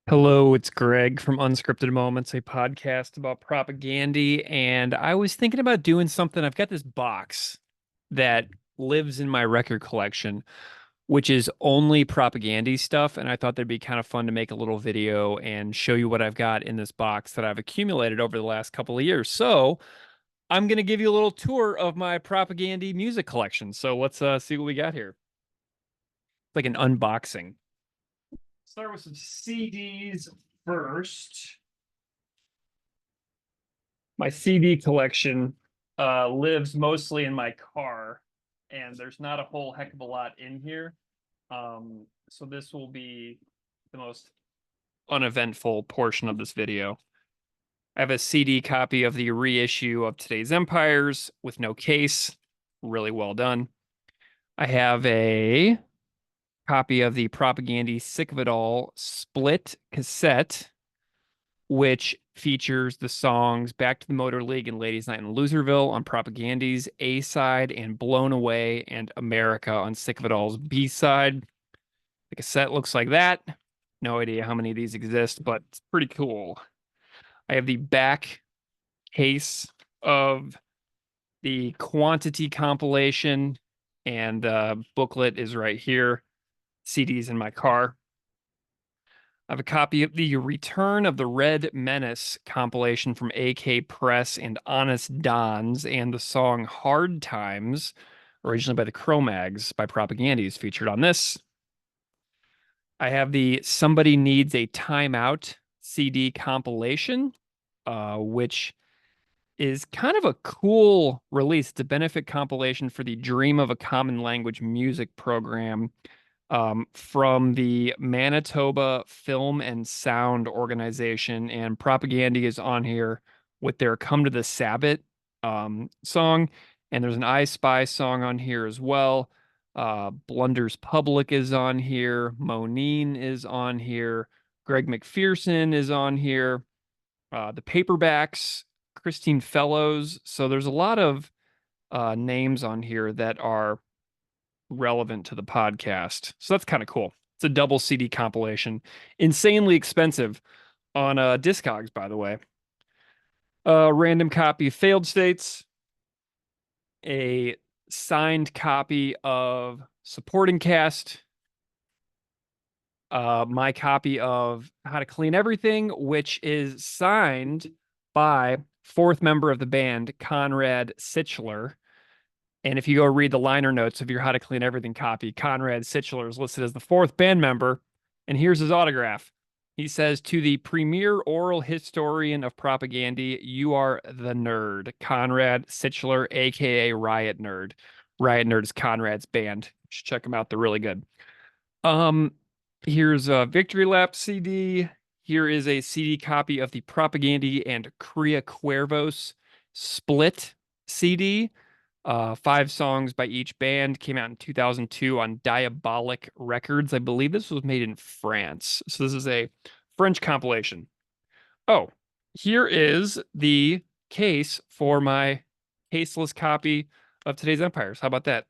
Hello, it's Greg from Unscripted Moments, a podcast about propaganda. And I was thinking about doing something. I've got this box that lives in my record collection, which is only propaganda stuff. And I thought that'd be kind of fun to make a little video and show you what I've got in this box that I've accumulated over the last couple of years. So I'm going to give you a little tour of my propaganda music collection. So let's see what we got here. It's like an unboxing. Start with some CDs first. My CD collection lives mostly in my car, and there's not a whole heck of a lot in here. So this will be the most uneventful portion of this video. I have a CD copy of the reissue of Today's Empires with no case. Really well done. I have a copy of the Propagandhi Sick of It All split cassette, which features the songs Back to the Motor League and Ladies Night in Loserville on Propagandhi's A side and Blown Away and America on Sick of It All's B side. The cassette looks like that. No idea how many of these exist, but it's pretty cool. I have the back case of the quantity compilation, and booklet is right here. CD's in my car. I have a copy of the Return of the Red Menace compilation from AK Press and Honest Dons, and the song Hard Times, originally by the Cro-Mags by Propagandhi, is featured on this. I have the Somebody Needs a Timeout CD compilation, which is kind of a cool release. It's a benefit compilation for the Dream of a Common Language music program, from the Manitoba Film and Sound Organization, and Propagandhi is on here with their Come to the Sabbath song, and there's an I Spy song on here as well. Blunders Public is on here. Moneen is on here. Greg McPherson is on here. The Paperbacks, Christine Fellows. So there's a lot of names on here that are relevant to the podcast. So that's kind of cool. It's a double CD compilation. Insanely expensive on Discogs, by the way. A random copy of Failed States, a signed copy of Supporting Cast, my copy of How to Clean Everything, which is signed by fourth member of the band, Conrad Sichler. And if you go read the liner notes of your How to Clean Everything copy, Conrad Sichler is listed as the fourth band member. And here's his autograph. He says, "To the premier oral historian of propaganda, you are the nerd. Conrad Sichler, aka Riot Nerd." Riot Nerd is Conrad's band. You should check them out. They're really good. Um, Here's a Victory Lap CD. Here is a CD copy of the Propagandhi and Cria Cuervos split CD. 5 songs by each band, came out in 2002 on Diabolic Records. I believe this was made in France. So this is a French compilation. Oh, here is the case for my caseless copy of Today's Empires. How about that?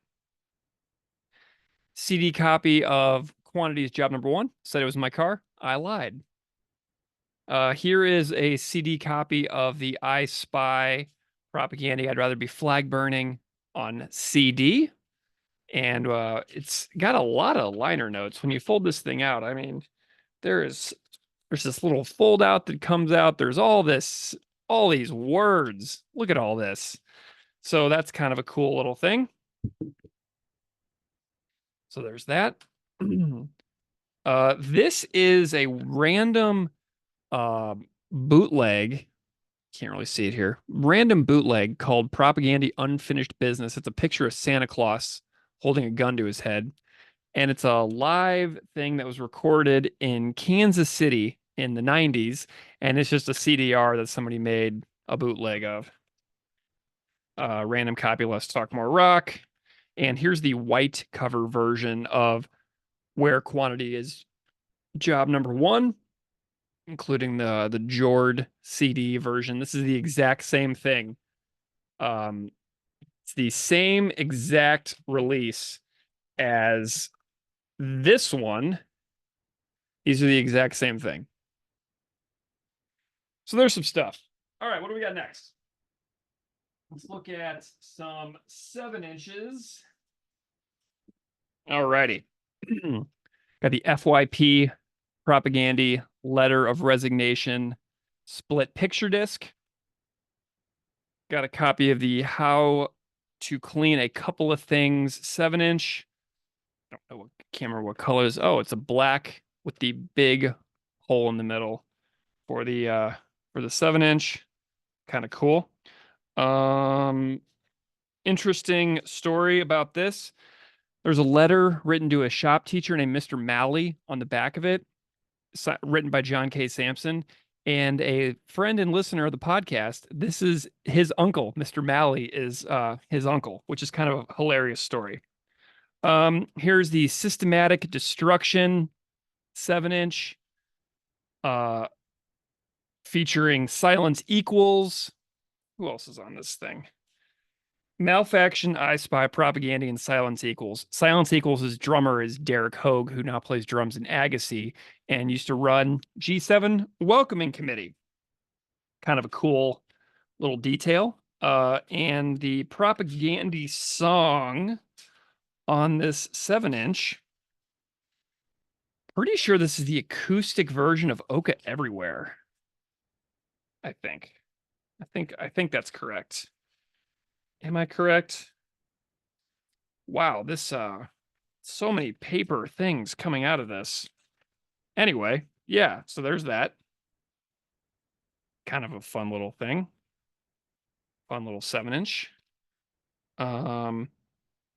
CD copy of Quantity's Job Number One. Said it was in my car. I lied. Here is a CD copy of the I Spy Propaganda. I'd rather be flag burning on CD. And it's got a lot of liner notes. When you fold this thing out, I mean, there's this little fold out that comes out. There's all these words. Look at all this. So that's kind of a cool little thing. So there's that. This is a random uh, bootleg. Can't really see it here. Random bootleg called Propaganda Unfinished Business. It's a picture of Santa Claus holding a gun to his head. And it's a live thing that was recorded in Kansas City in the 90s. And it's just a CDR that somebody made a bootleg of. Random copy, Let's Talk More Rock. And here's the white cover version of Where Quantity is Job Number One, including the Jord CD version. This is the exact same thing. It's the same exact release as this one. These are the exact same thing. So there's some stuff. All right, what do we got next? Let's look at some 7-inches. All righty. Got the FYP Propagandhi Letter of Resignation split picture disc. Got a copy of the How to Clean a Couple of Things 7-inch. I don't know, can't remember what color it is. Oh, it's a black with the big hole in the middle for the 7-inch. Kind of cool. Interesting story about this. There's a letter written to a shop teacher named Mr. Malley on the back of it, written by John K. Sampson. And a friend and listener of the podcast, this is his uncle. Mr. Malley is his uncle, which is kind of a hilarious story. Here's the Systematic Destruction 7-inch, featuring Silence Equals. Who else is on this thing? Malfaction, I Spy, Propagandhi, and Silence Equals. Silence Equals' drummer is Derek Hogue, who now plays drums in Agassi and used to run G7 Welcoming Committee. Kind of a cool little detail. And the Propagandhi song on this 7-inch, pretty sure this is the acoustic version of Oka Everywhere. I think that's correct. Am I correct? Wow, this so many paper things coming out of this. Anyway, yeah, so there's that. Kind of a fun little thing. Fun little 7-inch.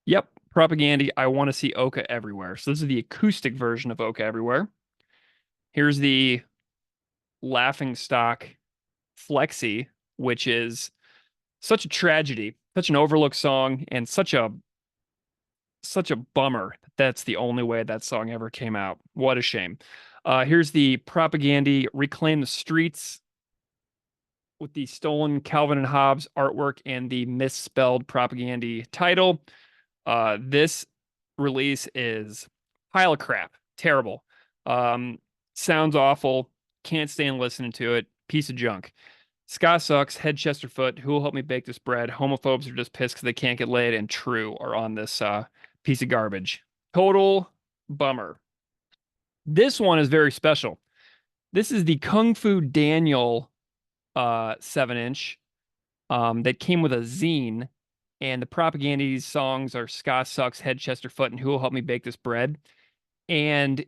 Yep, Propagandhi, I Want to See Oka Everywhere. So this is the acoustic version of Oka Everywhere. Here's the Laughing Stock Flexi, which is such a tragedy, such an overlooked song, and such a bummer that that's the only way that song ever came out. What a shame. Here's the Propagandhi Reclaim the Streets with the stolen Calvin and Hobbes artwork and the misspelled Propagandhi title. This release is pile of crap. Terrible. Sounds awful. Can't stand listening to it. Piece of junk. Ska sucks. Head Chesterfoot. Who will help me bake this bread? Homophobes are just pissed because they can't get laid. And True are on this piece of garbage. Total bummer. This one is very special. This is the Kung Fu Daniel 7-inch that came with a zine. And the Propagandhi songs are Ska Sucks, Head Chesterfoot, and Who Will Help Me Bake This Bread. And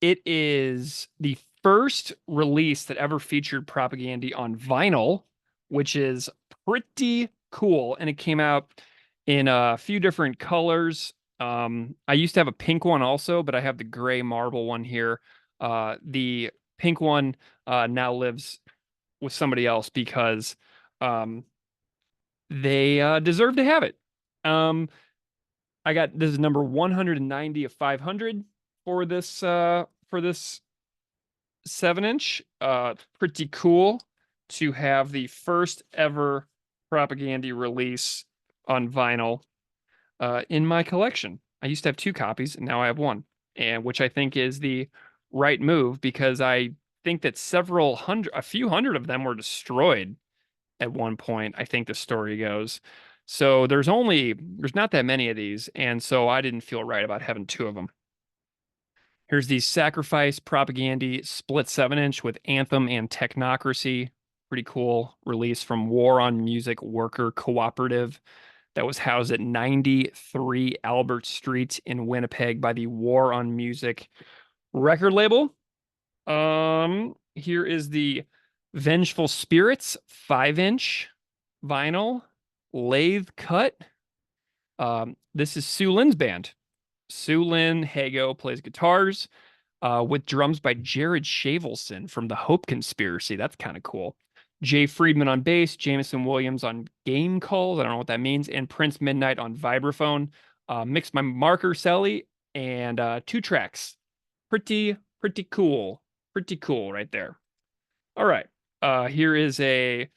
it is the first release that ever featured Propagandhi on vinyl, which is pretty cool. And it came out in a few different colors. I used to have a pink one also, but I have the gray marble one here. The pink one now lives with somebody else because they deserve to have it. I got this is number 190 of 500 for this 7-inch. Pretty cool to have the first ever Propagandhi release on vinyl in my collection. I used to have 2 copies, and now I have 1, and which I think is the right move because I think that a few hundred of them were destroyed at one point, I think the story goes. So there's not that many of these, and so I didn't feel right about having 2 of them. Here's the Sacrifice Propagandhi split 7-inch with Anthem and Technocracy. Pretty cool release from War on Music Worker Cooperative that was housed at 93 Albert Street in Winnipeg by the War on Music record label. Here is the Vengeful Spirits 5-inch vinyl lathe cut. This is Sue Lynn's band. Sue Lynn Hago plays guitars with drums by Jared Shavelson from the Hope Conspiracy. That's kind of cool. Jay Friedman on bass, Jameson Williams on game calls. I don't know what that means. And Prince Midnight on vibraphone. Mixed by Marker Selly and 2 tracks. Pretty cool. Pretty cool right there. All right. Here is a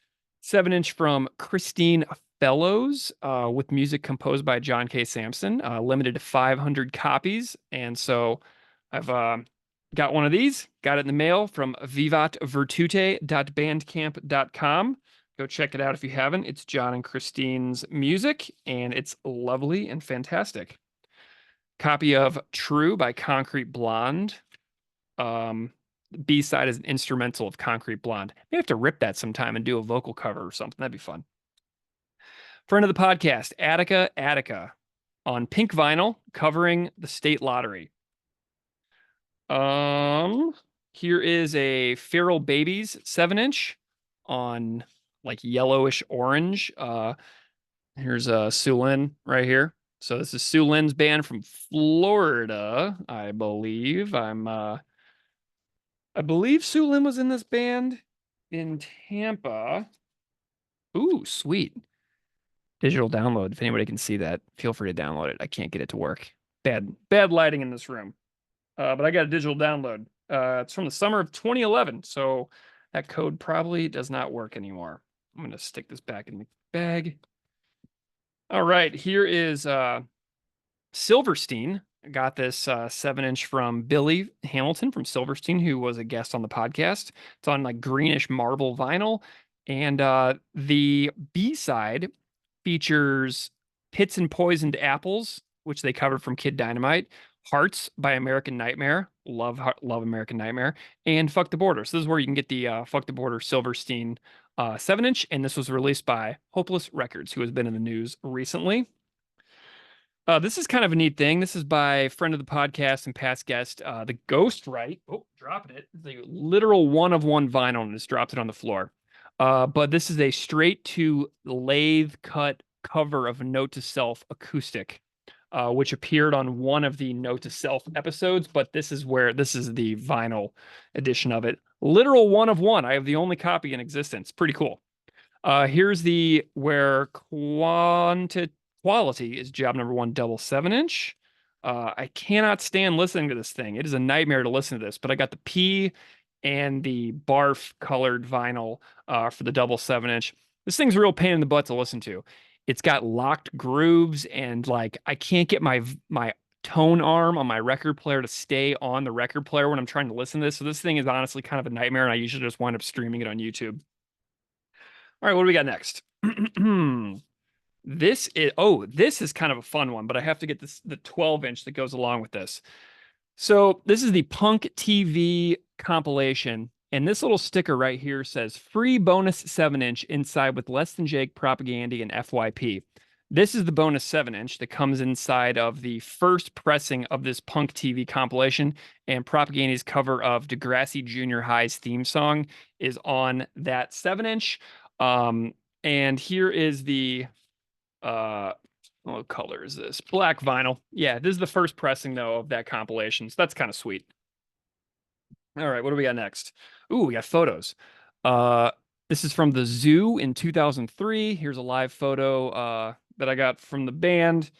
7-inch from Christine Fellows with music composed by John K. Sampson, limited to 500 copies. And so I've Got one of these. Got it in the mail from vivatvirtute.bandcamp.com. Go check it out if you haven't. It's John and Christine's music, and it's lovely and fantastic. Copy of True by Concrete Blonde. B-side is an instrumental of Concrete Blonde. Maybe have to rip that sometime and do a vocal cover or something. That'd be fun. Friend of the podcast, Attica Attica, on pink vinyl covering the state lottery. Here is a Feral Babies 7-inch on like yellowish orange. Here's Sue Lynn right here. So this is Sue Lynn's band from Florida, I believe. I believe Sue Lynn was in this band in Tampa. Ooh, sweet. Digital download. If anybody can see that, feel free to download it. I can't get it to work. Bad lighting in this room. But I got a digital download. It's from the summer of 2011, so that code probably does not work anymore. I'm going to stick this back in the bag. All right, here is Silverstein. I got this 7-inch from Billy Hamilton from Silverstein, who was a guest on the podcast. It's on like greenish marble vinyl. And the B-side features Pits and Poisoned Apples, which they covered from Kid Dynamite, Hearts by American Nightmare, love American Nightmare, and Fuck the Border. So this is where you can get the Fuck the Border Silverstein 7-inch, and this was released by Hopeless Records, who has been in the news recently. This is kind of a neat thing. This is by friend of the podcast and past guest, the Ghost Right. Oh, dropping it. The literal one of one vinyl and just dropped it on the floor. But this is a straight to lathe cut cover of Note to Self acoustic, which appeared on one of the Note to Self episodes. But this is the vinyl edition of it. Literal one of one. I have the only copy in existence. Pretty cool. Here's the where quality is job number one, double 7-inch. I cannot stand listening to this thing. It is a nightmare to listen to this, but I got the P and the barf colored vinyl for the double 7-inch. This thing's a real pain in the butt to listen to. It's got locked grooves, and like I can't get my tone arm on my record player to stay on the record player when I'm trying to listen to this. So this thing is honestly kind of a nightmare, and I usually just wind up streaming it on YouTube. All right, what do we got next? This is kind of a fun one, but I have to get the 12-inch that goes along with this. So this is the Punk TV compilation, and this little sticker right here says free bonus 7-inch inside with Less Than Jake, Propagandhi, and FYP. This is the bonus 7-inch that comes inside of the first pressing of this Punk TV compilation, and Propagandhi's cover of Degrassi Junior High's theme song is on that 7-inch. And here is the what color is this? Black vinyl. Yeah, this is the first pressing though of that compilation, so that's kind of sweet. All right, what do we got next? Ooh, we got photos. This is from the Zoo in 2003. Here's a live photo that I got from the band.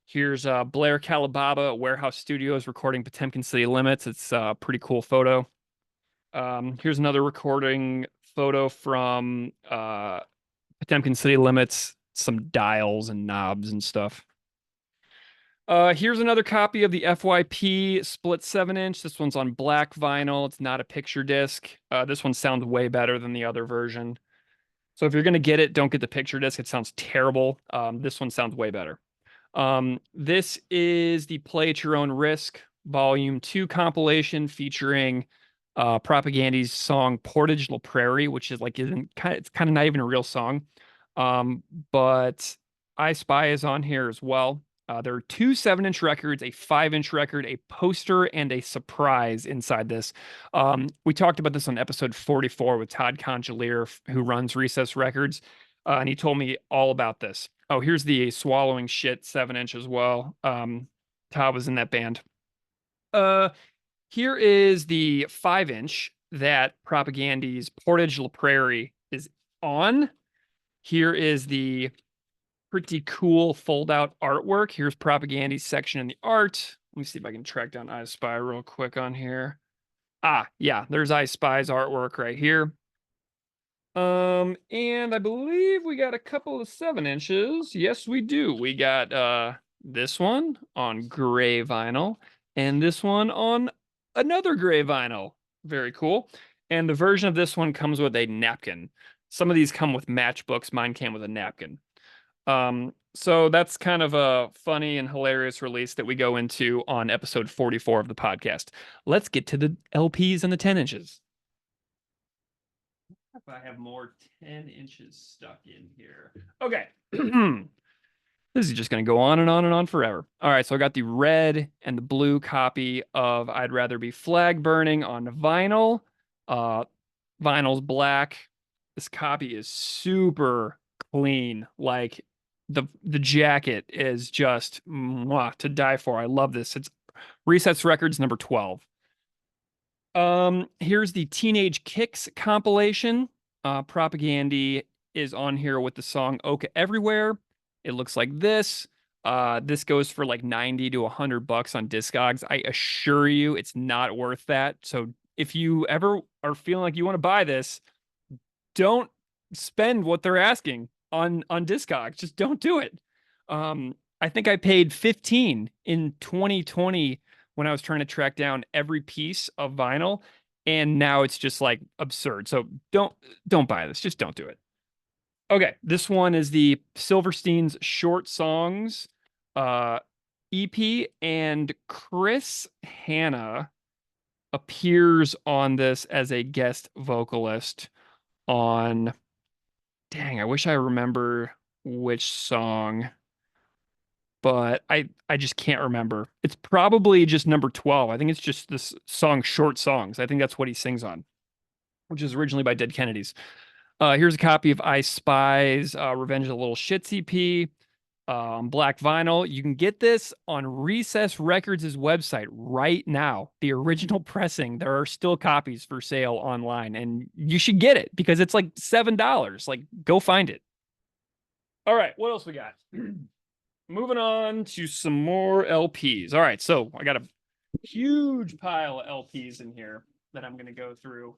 Here's Blair Calababa at Warehouse Studios recording Potemkin City Limits. It's a pretty cool photo. Here's another recording photo from Potemkin City Limits, some dials and knobs and stuff. Here's another copy of the FYP split 7-inch. This one's on black vinyl. It's not a picture disc. This one sounds way better than the other version. So if you're going to get it, don't get the picture disc. It sounds terrible. This one sounds way better. This is the Play at Your Own Risk Volume 2 compilation featuring Propagandhi's song Portage La Prairie, which is like it's kind of not even a real song. But I Spy is on here as well. There are 2 7-inch records, a 5-inch record, a poster, and a surprise inside this. We talked about this on episode 44 with Todd Congealier, who runs Recess Records, and he told me all about this. Oh, here's the Swallowing Shit 7-inch as well. Todd was in that band. Here is the 5-inch that Propagandhi's Portage La Prairie is on. Here is the pretty cool fold-out artwork. Here's Propagandhi's section in the art. Let me see if I can track down I Spy real quick on here. Ah, yeah, there's I Spy's artwork right here. And I believe we got a couple of 7-inches. Yes, we do. We got this one on gray vinyl and this one on another gray vinyl. Very cool. And the version of this one comes with a napkin. Some of these come with matchbooks. Mine came with a napkin. So that's kind of a funny and hilarious release that we go into on episode 44 of the podcast. Let's get to the LPs and the 10 inches. If I have more 10 inches stuck in here. Okay. This is just going to go on and on and on forever. All right, so I got the red and the blue copy of I'd Rather Be Flag Burning on vinyl. Uh, Vinyl's black. This copy is super clean. Like the jacket is just mwah, to die for. I love this. It's Resets Records number 12. Here's the Teenage Kicks compilation. Propagandhi is on here with the song Oka Everywhere. It looks like this. This goes for like 90 to $100 on Discogs. I assure you it's not worth that. So if you ever are feeling like you want to buy this, don't spend what they're asking on Discogs. Just don't do it. I think I paid 15 in 2020 when I was trying to track down every piece of vinyl, and now it's just like absurd. So don't buy this. Just don't do it. Okay, this one is the Silverstein's Short Songs EP, and Chris Hanna appears on this as a guest vocalist on, dang, I wish I remember which song, but I just can't remember. It's probably just number 12. I think it's just this song Short Songs. I think that's what he sings on, which is originally by Dead Kennedys. Here's a copy of I Spy's Revenge of the Little Shits EP, black vinyl. You can get this on Recess Records' website right now. The original pressing, there are still copies for sale online, and you should get it because it's like $7. Like, go find it. All right, what else we got? Moving on to some more LPs. All right, so I got a huge pile of LPs in here that I'm going to go through.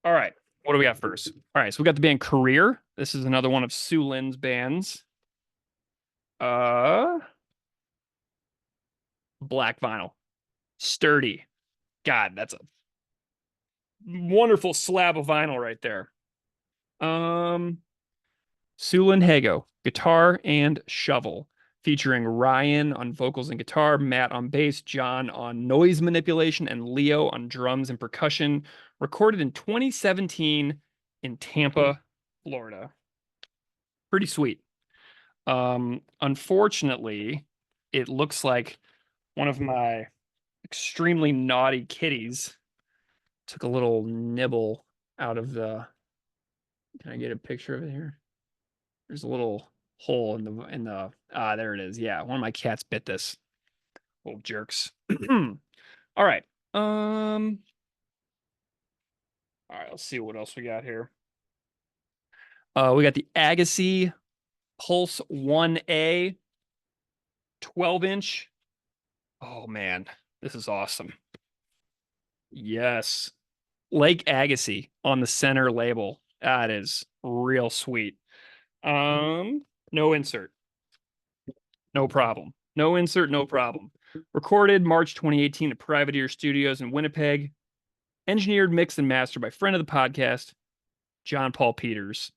All right, what do we got first? All right, so we got the band Career. This is another one of Sue Lynn's bands. Black vinyl. Sturdy. God, that's a wonderful slab of vinyl right there. Sue Lynn Hago, guitar and shovel, featuring Ryan on vocals and guitar, Matt on bass, John on noise manipulation, and Leo on drums and percussion. Recorded in 2017 in Tampa, Florida. Pretty sweet. Unfortunately, it looks like one of my extremely naughty kitties took a little nibble out of the. Can I get a picture of it here? There's a little hole in the there it is. Yeah, one of my cats bit this. Little jerks. All right. All right, let's see what else we got here. We got the Agassi Pulse 1A 12-inch. Oh man, this is awesome. Yes. Lake Agassiz on the center label. That is real sweet. No insert. No problem. No insert, no problem. Recorded March 2018 at Privateer Studios in Winnipeg. Engineered, mixed, and mastered by friend of the podcast, John Paul Peters.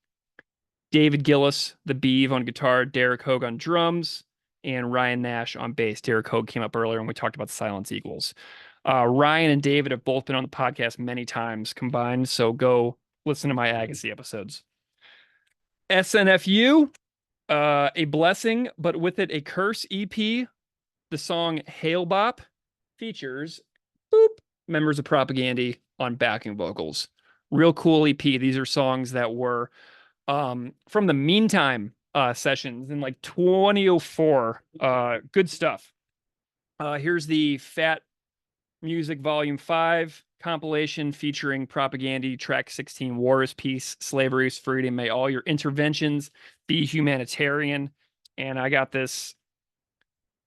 David Gillis, the Beeve on guitar, Derek Hogue on drums, and Ryan Nash on bass. Derek Hogue came up earlier when we talked about Silence Equals. Ryan and David have both been on the podcast many times combined, so go listen to my Agassi episodes. SNFU, A Blessing, but with it a curse EP. The song Hail Bop features members of Propagandhi on backing vocals. Real cool EP. These are songs that were from the Meantime sessions in like 2004. Good stuff. Here's the Fat Music Volume 5 compilation featuring Propagandhi, track 16, War is Peace, Slavery is Freedom, May All Your Interventions Be Humanitarian. And I got this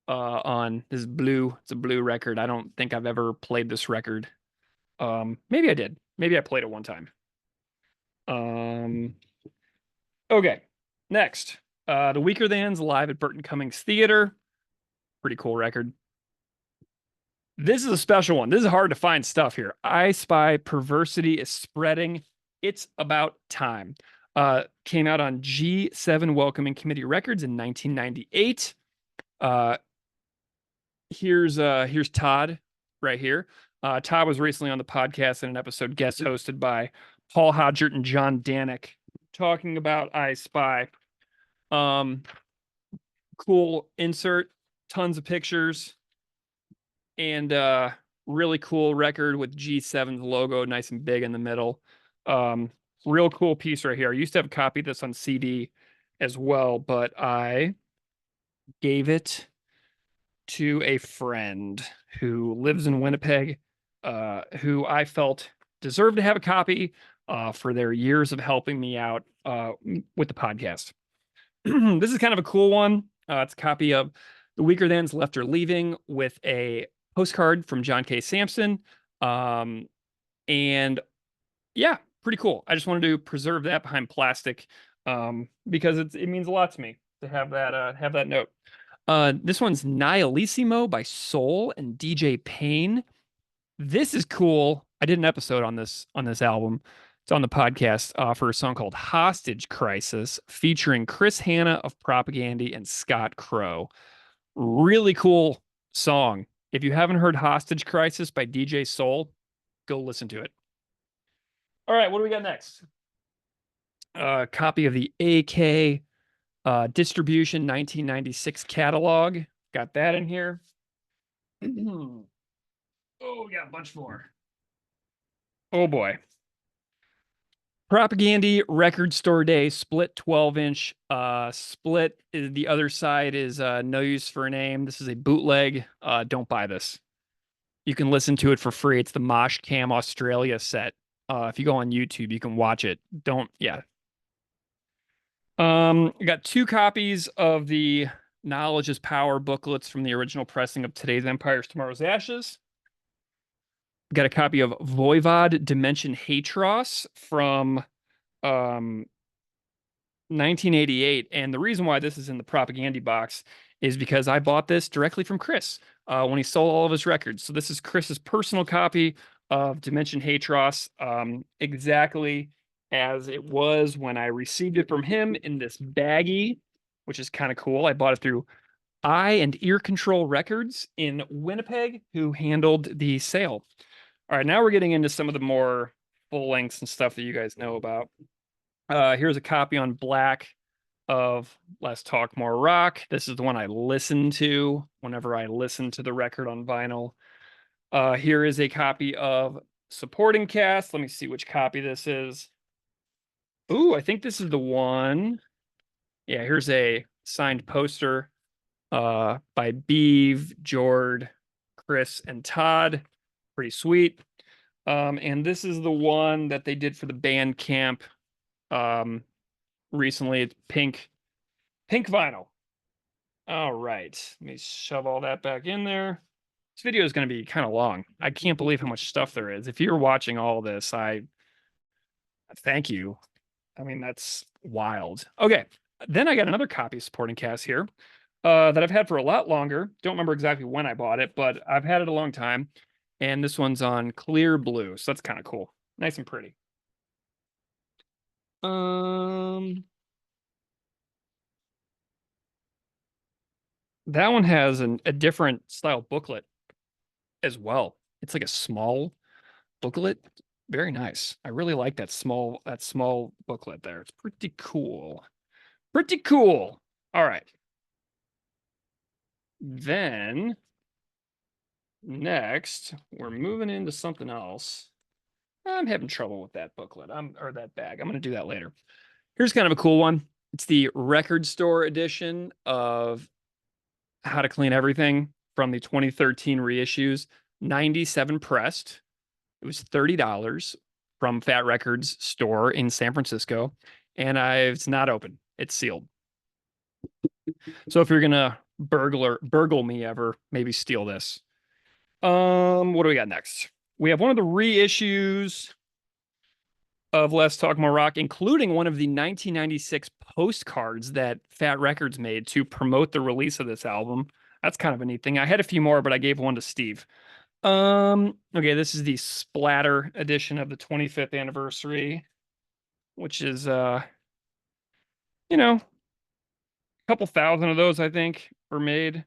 on this blue. It's a blue record. I don't think I've ever played this record. Maybe I did. Maybe I played it one time. Okay. Next. The Weaker Thans live at Burton Cummings Theater. Pretty cool record. This is a special one. This is hard to find stuff here. I Spy Perversity is Spreading. It's About Time. Came out on G7 Welcoming Committee Records in 1998. Uh, here's Todd right here. Todd was recently on the podcast in an episode guest hosted by Paul Hodgert and John Danick talking about I Spy. Cool insert, tons of pictures, and really cool record with G7's logo nice and big in the middle. Real cool piece right here. I used to have a copy of this on CD as well, but I gave it to a friend who lives in Winnipeg, who I felt deserved to have a copy for their years of helping me out with the podcast. This is kind of a cool one. It's a copy of The Weaker Thans Left or Leaving with a postcard from John K. Sampson. And yeah, pretty cool. I just wanted to preserve that behind plastic because it means a lot to me to have that note. This one's Nihilissimo by Soul and DJ Payne. This is cool. I did an episode on this album. It's on the podcast for a song called Hostage Crisis featuring Chris Hanna of Propagandhi and Scott Crow. Really cool song. If you haven't heard Hostage Crisis by DJ Soul, go listen to it. All right, what do we got next? Copy of the AK Distribution 1996 catalog. Got that in here. Oh, we got a bunch more. Oh boy. Propagandhi Record Store Day split 12-inch. Split the other side is no use for a name. This is a bootleg. Don't buy this. You can listen to it for free. It's the Mosh Cam Australia set. If you go on YouTube, you can watch it. Yeah. I got 2 copies of the Knowledge is Power booklets from the original pressing of Today's Empires, Tomorrow's Ashes. Got a copy of Voivod Dimension Hatros from 1988. And the reason why this is in the Propagandhi box is because I bought this directly from Chris when he sold all of his records. So this is Chris's personal copy of Dimension Hatros, exactly as it was when I received it from him in this baggie, which is kind of cool. I bought it through Eye and Ear Control Records in Winnipeg, who handled the sale. All right, now we're getting into some of the more full lengths and stuff that you guys know about. Here's a copy on black of Let's Talk More Rock. This is the one I listen to whenever I listen to the record on vinyl. Here is a copy of Supporting Cast. Let me see which copy this is. Ooh, I think this is the one. Yeah, here's a signed poster by Beeve, Jord, Chris, and Todd. Pretty sweet. And this is the one that they did for the Bandcamp recently. It's pink vinyl. All right, let me shove all that back in there. This video is going to be kind of long. I can't believe how much stuff there is. If you're watching all this, I thank you. I mean, that's wild. Okay, then I got another copy of Supporting Cast here that I've had for a lot longer. Don't remember exactly when I bought it, but I've had it a long time. And this one's on clear blue, so that's kind of cool. Nice and pretty. That one has a different style booklet as well. It's like a small booklet. Very nice. I really like that small booklet there. It's pretty cool. Pretty cool. All right. Then next, we're moving into something else. I'm having trouble with that booklet. Or that bag. I'm going to do that later. Here's kind of a cool one. It's the record store edition of How to Clean Everything from the 2013 reissues, 97 pressed. It was $30 from Fat Records store in San Francisco, and it's not open. It's sealed. So if you're gonna burgle me ever, maybe steal this. What do we got next? We have one of the reissues of Let's Talk More Rock, including one of the 1996 postcards that Fat Records made to promote the release of this album. That's kind of a neat thing. I had a few more, but I gave one to Steve. Okay, this is the splatter edition of the 25th anniversary, which is you know, a couple thousand of those I think were made.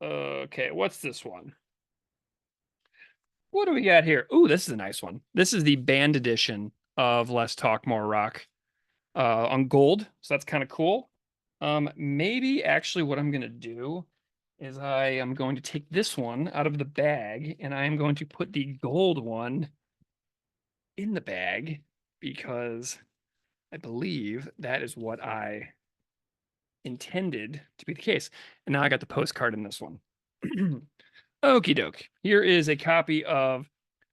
Okay, what's this one? What do we got here? Ooh, this is a nice one. This is the band edition of Less Talk More Rock on gold. So that's kind of cool. Maybe actually what I'm gonna do is I am going to take this one out of the bag and I am going to put the gold one in the bag because I believe that is what I intended to be the case. And now I got the postcard in this one. Okie doke. Here is a copy of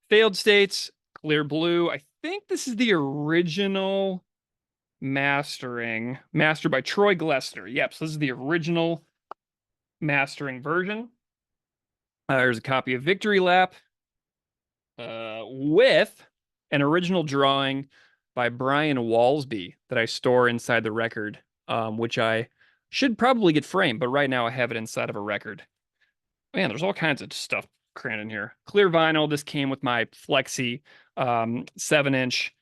Failed States, Clear Blue. I think this is the original mastering, mastered by Troy Glessner. Yep, so this is the original mastering version. There's a copy of Victory Lap with an original drawing by Brian Walsby that I store inside the record, which I should probably get framed, but right now I have it inside of a record. Man, there's all kinds of stuff crammed in here. Clear vinyl. This came with my Flexi 7-inch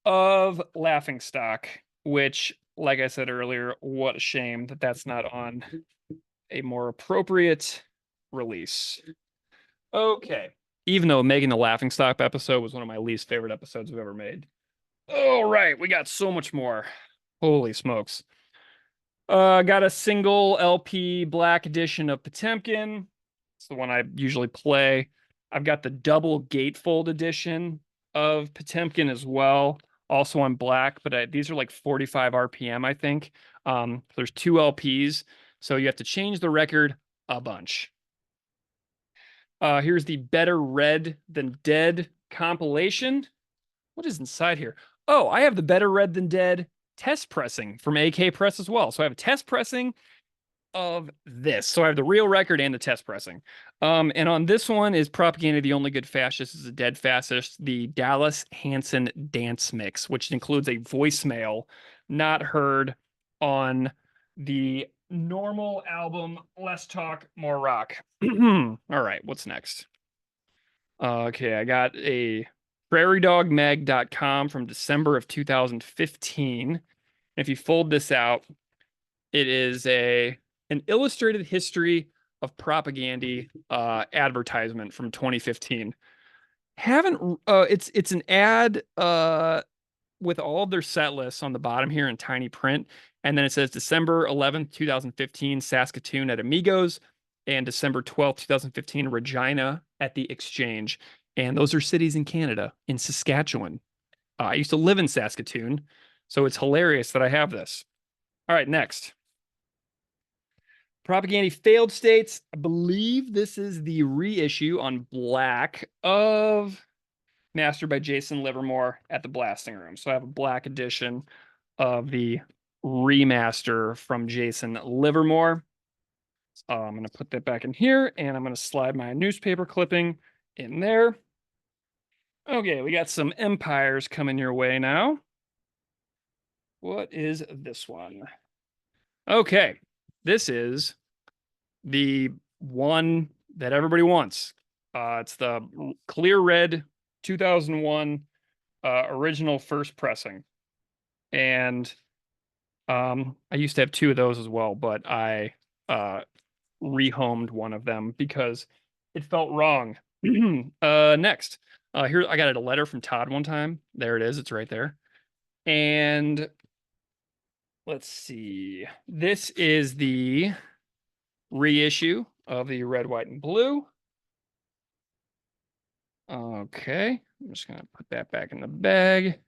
of Laughing Stock, which, like I said earlier, what a shame that that's not on a more appropriate release. Okay. Even though making the Laughing Stock episode was one of my least favorite episodes I've ever made. All right, we got so much more. Holy smokes. Got a single LP black edition of Potemkin. It's the one I usually play. I've got the double gatefold edition of Potemkin as well, also on black, but these are like 45 RPM, I think. There's two LPs, so you have to change the record a bunch. Here's the Better Red Than Dead compilation. What is inside here? Oh, I have the Better Red Than Dead test pressing from AK Press as well. So I have a test pressing of this. So I have the real record and the test pressing. And on this one is Propaganda, the Only Good Fascist is a Dead Fascist, the Dallas Hanson dance mix, which includes a voicemail not heard on the normal album Less Talk, More Rock. All right, what's next? Okay, I got a prairiedogmag.com from December of 2015. If you fold this out, it is an illustrated history of Propagandhi advertisement from 2015. Haven't it's an ad with all of their set lists on the bottom here in tiny print, and then it says December 11th, 2015, Saskatoon at Amigos, and December 12th, 2015, Regina at the Exchange. And those are cities in Canada, in Saskatchewan. I used to live in Saskatoon, so it's hilarious that I have this. All right, next. Propagandhi Failed States. I believe this is the reissue on black of mastered by Jason Livermore at the Blasting Room. So I have a black edition of the remaster from Jason Livermore. I'm going to put that back in here, and I'm going to slide my newspaper clipping in there. Okay, we got some Empires coming your way now. What is this one? Okay, this is the one that everybody wants. It's the clear red 2001 original first pressing. And I used to have two of those as well, but I rehomed one of them because it felt wrong. Next, here I got a letter from Todd one time. There it is. It's right there. And let's see. This is the reissue of the red, white, and blue. Okay, I'm just gonna put that back in the bag.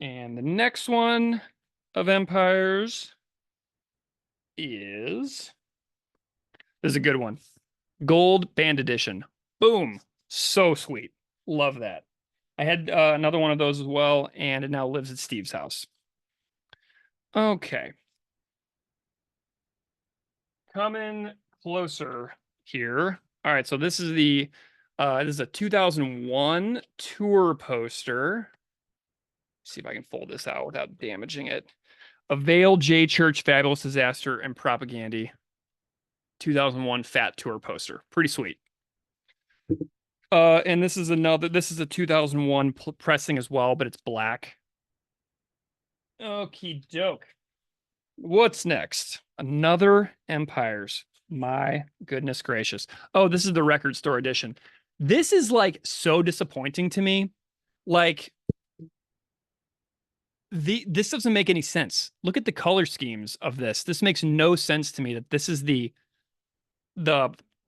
And the next one of Empires is, this is a good one. Gold Band Edition. Boom. So sweet. Love that. I had another one of those as well, and it now lives at Steve's house. Okay. Coming closer here. All right, so this is this is a 2001 tour poster. See if I can fold this out without damaging it. Avail, J Church, Fabulous Disaster, and Propagandhi. 2001 Fat Tour poster. Pretty sweet. And this is a 2001 pressing as well, but it's black. Okie doke. What's next? Another Empires. My goodness gracious. Oh, this is the record store edition. This is like so disappointing to me. Like this doesn't make any sense. Look at the color schemes of this. This makes no sense to me that this is the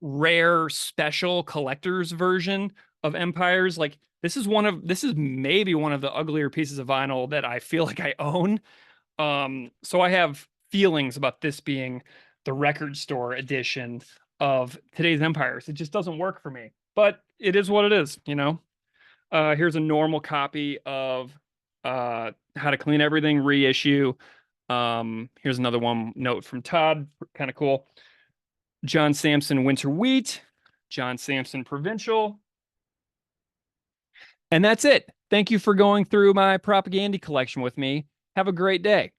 rare special collector's version of Empires. Like this is maybe one of the uglier pieces of vinyl that I feel like I own. So I have feelings about this being the record store edition of today's Empires. It just doesn't work for me, but it is what it is, you know? Here's a normal copy of How to Clean Everything reissue. Here's another one note from Todd, kind of cool. John Samson Winter Wheat, John Samson Provincial. And that's it. Thank you for going through my Propagandhi collection with me. Have a great day.